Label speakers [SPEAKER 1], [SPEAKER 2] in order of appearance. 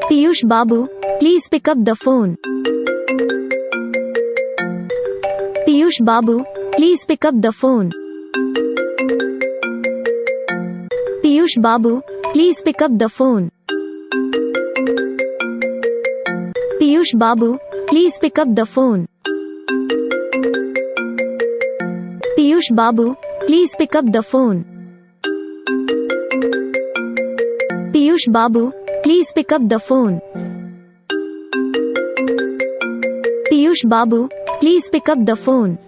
[SPEAKER 1] Piyush Babu, please pick up the phone. Piyush Babu, please pick up the phone. Piyush Babu, please pick up the phone. Piyush Babu, please pick up the phone. Piyush Babu, please pick up the phone. Piyush Babu, please pick up the phone. Piyush Babu, please pick up the phone.